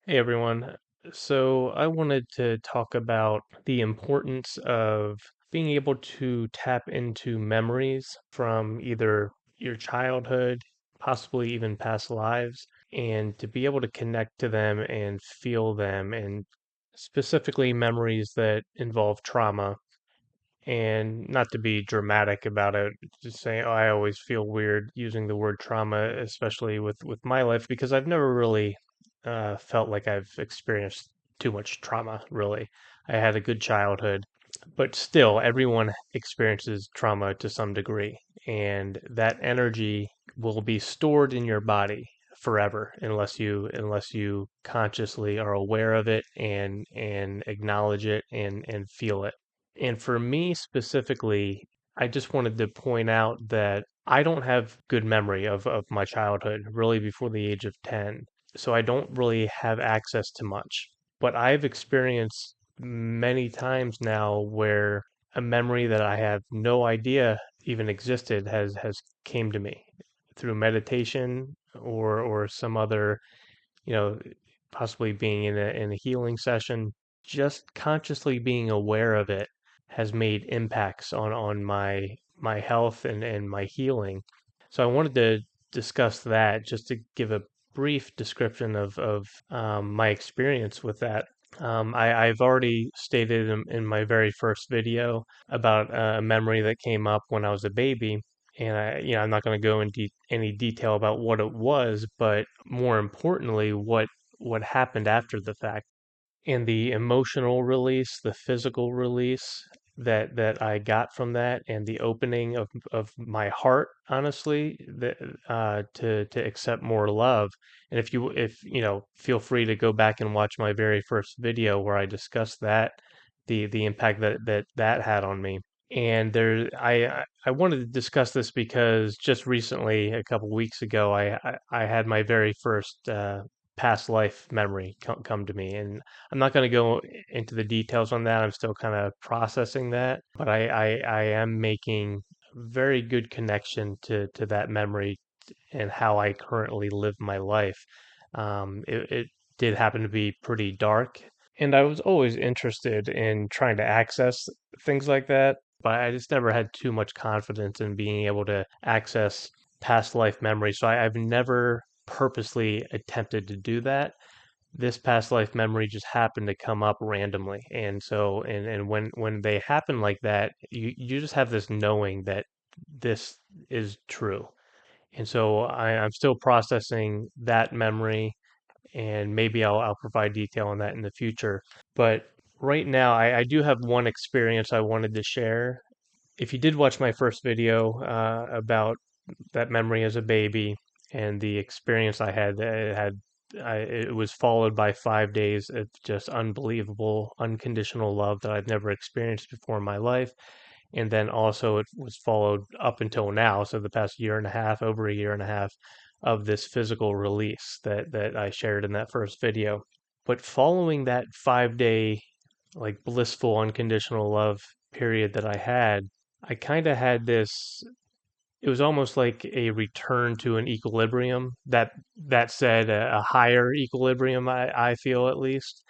Hey everyone. So I wanted to talk about the importance of being able to tap into memories from either your childhood, possibly even past lives, and to be able to connect to them and feel them, and specifically memories that involve trauma. And not to be dramatic about it, just saying, oh, I always feel weird using the word trauma, especially with my life, because I've never really felt like I've experienced too much trauma, really. I had a good childhood, but still, everyone experiences trauma to some degree, and that energy will be stored in your body forever unless you consciously are aware of it and acknowledge it and feel it. And for me specifically, I just wanted to point out that I don't have good memory of my childhood, really before the age of 10. So I don't really have access to much. But I've experienced many times now where a memory that I have no idea even existed has came to me through meditation or some other, you know, possibly being in a healing session. Just consciously being aware of it has made impacts on my health and my healing. So I wanted to discuss that just to give a brief description of my experience with that. I've already stated in my very first video about a memory that came up when I was a baby, and I'm not going to go into any detail about what it was, but more importantly, what happened after the fact and the emotional release, the physical release that I got from that, and the opening of my heart, honestly, that to accept more love. And if feel free to go back and watch my very first video where I discussed that, the impact that had on me. And I wanted to discuss this because just recently, a couple weeks ago, I had my very first past life memory come to me, and I'm not going to go into the details on that. I'm still kind of processing that, but I am making very good connection to that memory and how I currently live my life. It did happen to be pretty dark, and I was always interested in trying to access things like that, but I just never had too much confidence in being able to access past life memories. So I've never purposely attempted to do that. This past life memory just happened to come up randomly. And so and when they happen like that, you just have this knowing that this is true. And so I'm still processing that memory, and maybe I'll provide detail on that in the future. But right now, I do have one experience I wanted to share. If you did watch my first video about that memory as a baby and the experience I had, it was followed by 5 days of just unbelievable, unconditional love that I've never experienced before in my life. And then also it was followed up until now, so the past year and a half, over a year and a half, of this physical release that I shared in that first video. But following that 5 day, like blissful, unconditional love period that I had, I kind of had this, it was almost like a return to an equilibrium. That said, a higher equilibrium, I feel at least.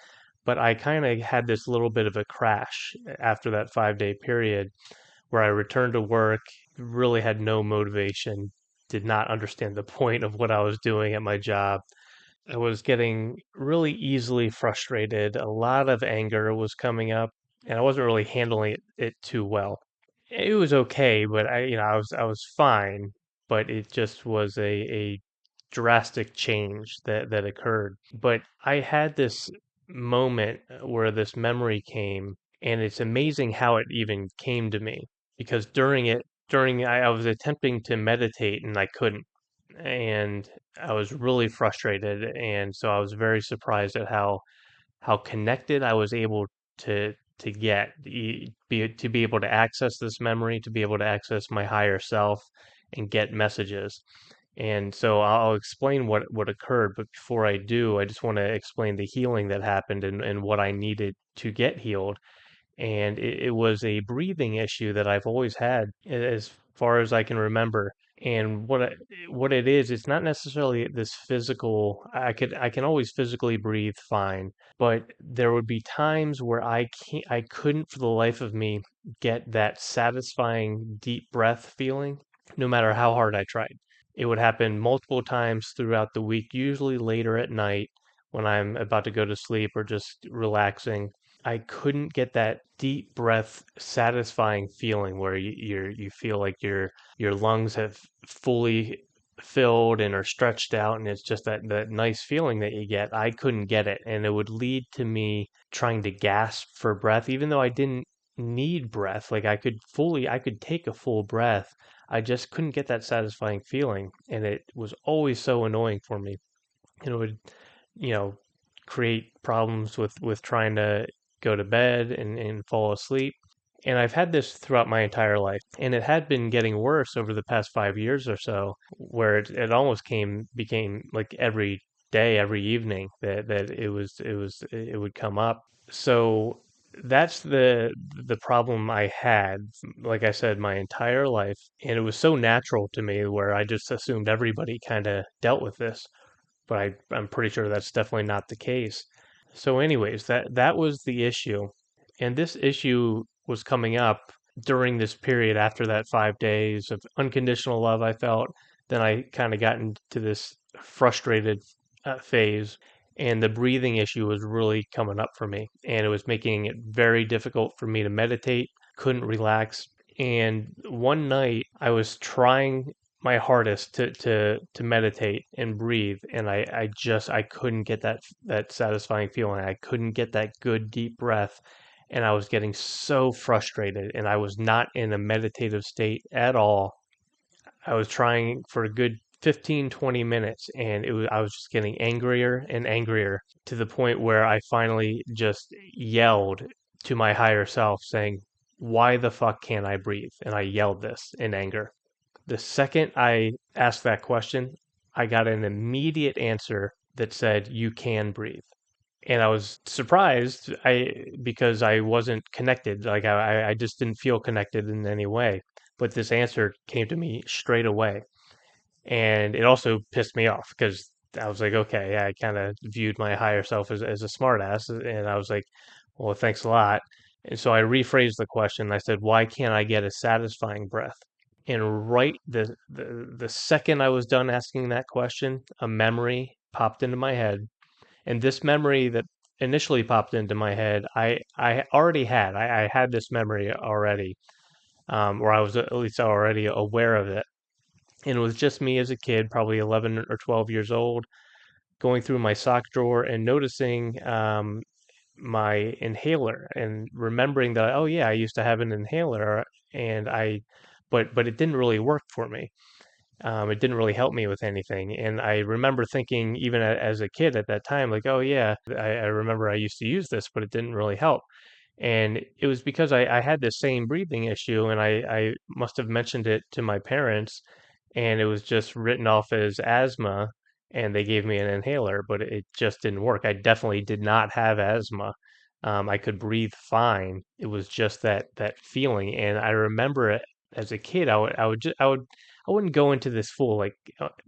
But I kind of had this little bit of a crash after that 5 day period where I returned to work, really had no motivation, did not understand the point of what I was doing at my job. I was getting really easily frustrated. A lot of anger was coming up, and I wasn't really handling it too well. It was okay, but I was fine, but it just was a drastic change that occurred. But I had this moment where this memory came, and it's amazing how it even came to me because during I was attempting to meditate and I couldn't, and I was really frustrated, and so I was very surprised at how connected I was able to get to be able to access this memory, to be able to access my higher self and get messages. And so I'll explain what occurred, but before I do, I just want to explain the healing that happened and what I needed to get healed. And it was a breathing issue that I've always had as far as I can remember. And what it is, it's not necessarily this physical. I can always physically breathe fine, but there would be times where I couldn't for the life of me get that satisfying deep breath feeling, no matter how hard I tried. It would happen multiple times throughout the week, usually later at night when I'm about to go to sleep or just relaxing. I couldn't get that deep breath, satisfying feeling where you feel like your lungs have fully filled and are stretched out, and it's just that nice feeling that you get. I couldn't get it, and it would lead to me trying to gasp for breath, even though I didn't need breath. Like I could take a full breath. I just couldn't get that satisfying feeling, and it was always so annoying for me. And it would, you know, create problems with trying to go to bed and fall asleep. And I've had this throughout my entire life, and it had been getting worse over the past 5 years or so, where it almost became like every day, every evening that it would come up. So that's the problem I had, like I said, my entire life, and it was so natural to me where I just assumed everybody kind of dealt with this, but I'm pretty sure that's definitely not the case. So, anyways, that was the issue, and this issue was coming up during this period after that 5 days of unconditional love I felt. Then I kind of got into this frustrated phase, and the breathing issue was really coming up for me, and it was making it very difficult for me to meditate. Couldn't relax, and one night I was trying my hardest to meditate and breathe, and I couldn't get that satisfying feeling. I couldn't get that good deep breath, and I was getting so frustrated, and I was not in a meditative state at all. I was trying for a good 15, 20 minutes, and I was just getting angrier and angrier to the point where I finally just yelled to my higher self saying, "Why the fuck can't I breathe?" And I yelled this in anger. The second I asked that question, I got an immediate answer that said, "You can breathe." And I was surprised because I wasn't connected. Like I just didn't feel connected in any way. But this answer came to me straight away. And it also pissed me off because I was like, okay, yeah, I kind of viewed my higher self as a smartass. And I was like, well, thanks a lot. And so I rephrased the question. I said, why can't I get a satisfying breath? And right the second I was done asking that question, a memory popped into my head. And this memory that initially popped into my head, I already had. I had this memory already, or I was at least already aware of it. And it was just me as a kid, probably 11 or 12 years old, going through my sock drawer and noticing my inhaler and remembering that, oh yeah, I used to have an inhaler, and but it didn't really work for me. It didn't really help me with anything. And I remember thinking, even as a kid at that time, like, oh, yeah, I remember I used to use this, but it didn't really help. And it was because I had this same breathing issue, and I must have mentioned it to my parents, and it was just written off as asthma, and they gave me an inhaler, but it just didn't work. I definitely did not have asthma. I could breathe fine. It was just that feeling, and I remember it as a kid. I wouldn't go into this full like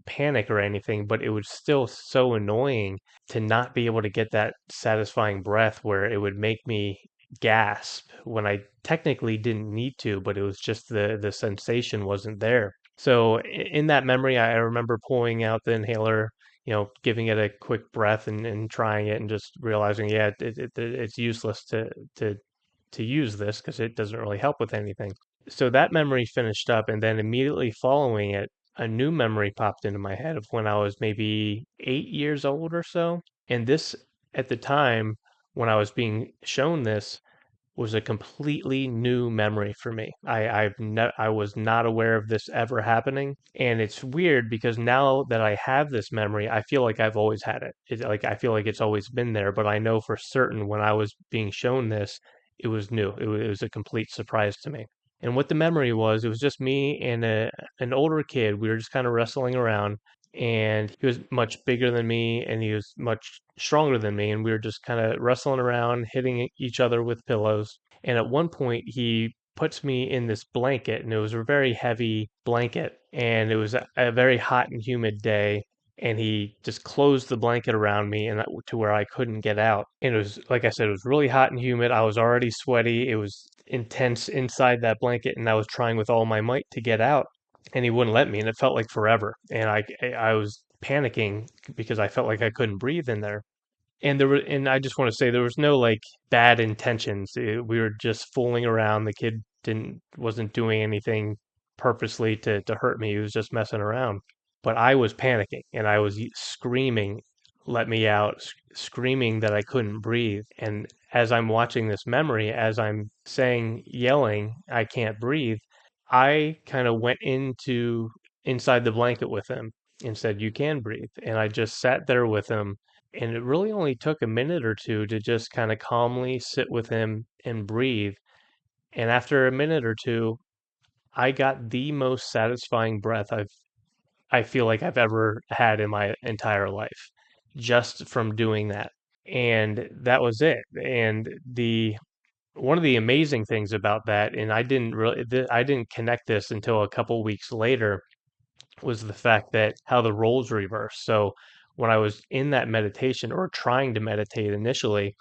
panic or anything, but it was still so annoying to not be able to get that satisfying breath where it would make me gasp when I technically didn't need to, but it was just the sensation wasn't there. So in that memory, I remember pulling out the inhaler, giving it a quick breath and trying it, and just realizing, yeah, it's useless to use this because it doesn't really help with anything. So that memory finished up, and then immediately following it, a new memory popped into my head of when I was maybe 8 years old or so. And this, at the time when I was being shown this, was a completely new memory for me. I was not aware of this ever happening, and it's weird because now that I have this memory, I feel like I've always had it. It's like I feel like it's always been there, but I know for certain when I was being shown this, it was new. It was a complete surprise to me. And what the memory was, it was just me and an older kid. We were just kind of wrestling around, and he was much bigger than me, and he was much stronger than me, and we were just kind of wrestling around, hitting each other with pillows. And at one point, he puts me in this blanket, and it was a very heavy blanket, and it was a very hot and humid day. And he just closed the blanket around me and to where I couldn't get out. And it was, like I said, it was really hot and humid. I was already sweaty. It was intense inside that blanket, and I was trying with all my might to get out, and he wouldn't let me, and it felt like forever. And I was panicking because I felt like I couldn't breathe in there. And I just want to say there was no like bad intentions. We were just fooling around. The kid didn't wasn't doing anything purposely to hurt me. He was just messing around. But I was panicking and I was screaming, "Let me out!" Screaming that I couldn't breathe. And as I'm watching this memory, as I'm saying, yelling, "I can't breathe," I kind of went into inside the blanket with him and said, "You can breathe." And I just sat there with him, and it really only took a minute or two to just kind of calmly sit with him and breathe. And after a minute or two, I got the most satisfying breath I feel like I've ever had in my entire life just from doing that. And that was it. And the one of the amazing things about that, and I didn't connect this until a couple weeks later, was the fact that how the roles reversed. So when I was in that meditation or trying to meditate initially,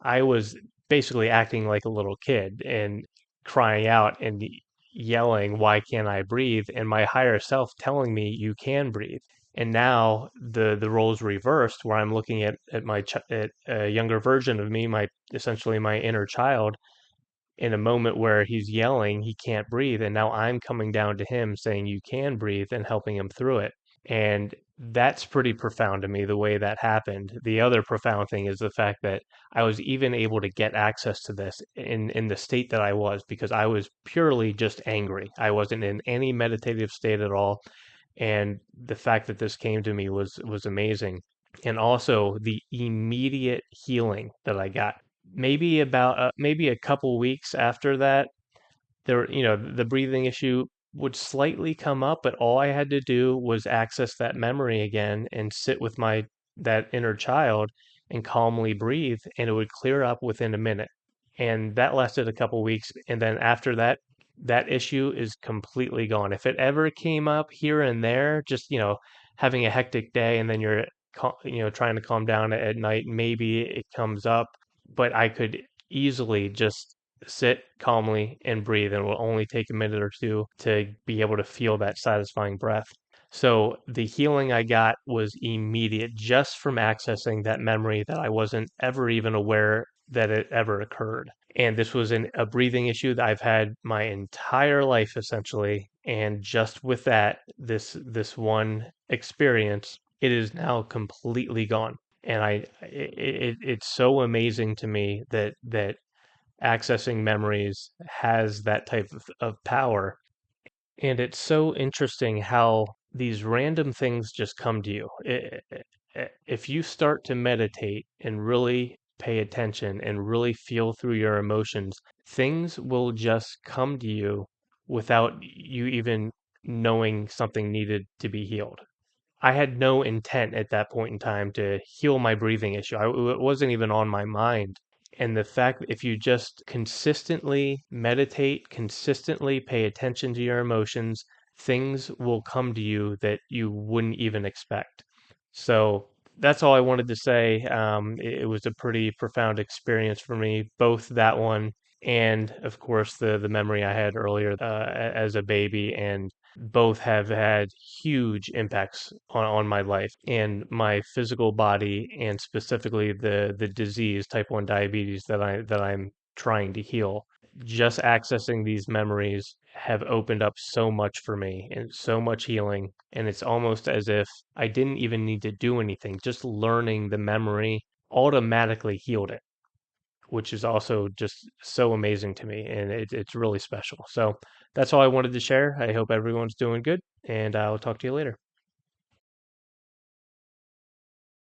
I was basically acting like a little kid and crying out and yelling, "Why can't I breathe?" And my higher self telling me, "You can breathe." And now the roles reversed, where I'm looking at at a younger version of me, my essentially my inner child, in a moment where he's yelling, he can't breathe. And now I'm coming down to him saying, "You can breathe," and helping him through it. And that's pretty profound to me, the way that happened. The other profound thing is the fact that I was even able to get access to this in the state that I was, because I was purely just angry. I wasn't in any meditative state at all. And the fact that this came to me was amazing. And also the immediate healing that I got. Maybe a couple weeks after that, the breathing issue would slightly come up, but all I had to do was access that memory again and sit with my that inner child and calmly breathe, and it would clear up within a minute. And that lasted a couple weeks, and then after that, that issue is completely gone. If it ever came up here and there, just, having a hectic day and then you're trying to calm down at night, maybe it comes up, but I could easily just sit calmly and breathe, and it will only take a minute or two to be able to feel that satisfying breath. So the healing I got was immediate just from accessing that memory that I wasn't ever even aware that it ever occurred. And this was a breathing issue that I've had my entire life essentially. And just with that, this one experience, it is now completely gone. And it's so amazing to me that accessing memories has that type of power. And it's so interesting how these random things just come to you. If you start to meditate and really pay attention and really feel through your emotions, things will just come to you without you even knowing something needed to be healed. I had no intent at that point in time to heal my breathing issue. It wasn't even on my mind. And the fact that if you just consistently meditate, consistently pay attention to your emotions, things will come to you that you wouldn't even expect. So that's all I wanted to say. It was a pretty profound experience for me, both that one and, of course, the memory I had earlier as a baby. And both have had huge impacts on my life and my physical body, and specifically the disease, type 1 diabetes, that I'm trying to heal. Just accessing these memories have opened up so much for me and so much healing. And it's almost as if I didn't even need to do anything. Just learning the memory automatically healed it, which is also just so amazing to me. And it's really special. So that's all I wanted to share. I hope everyone's doing good, and I'll talk to you later.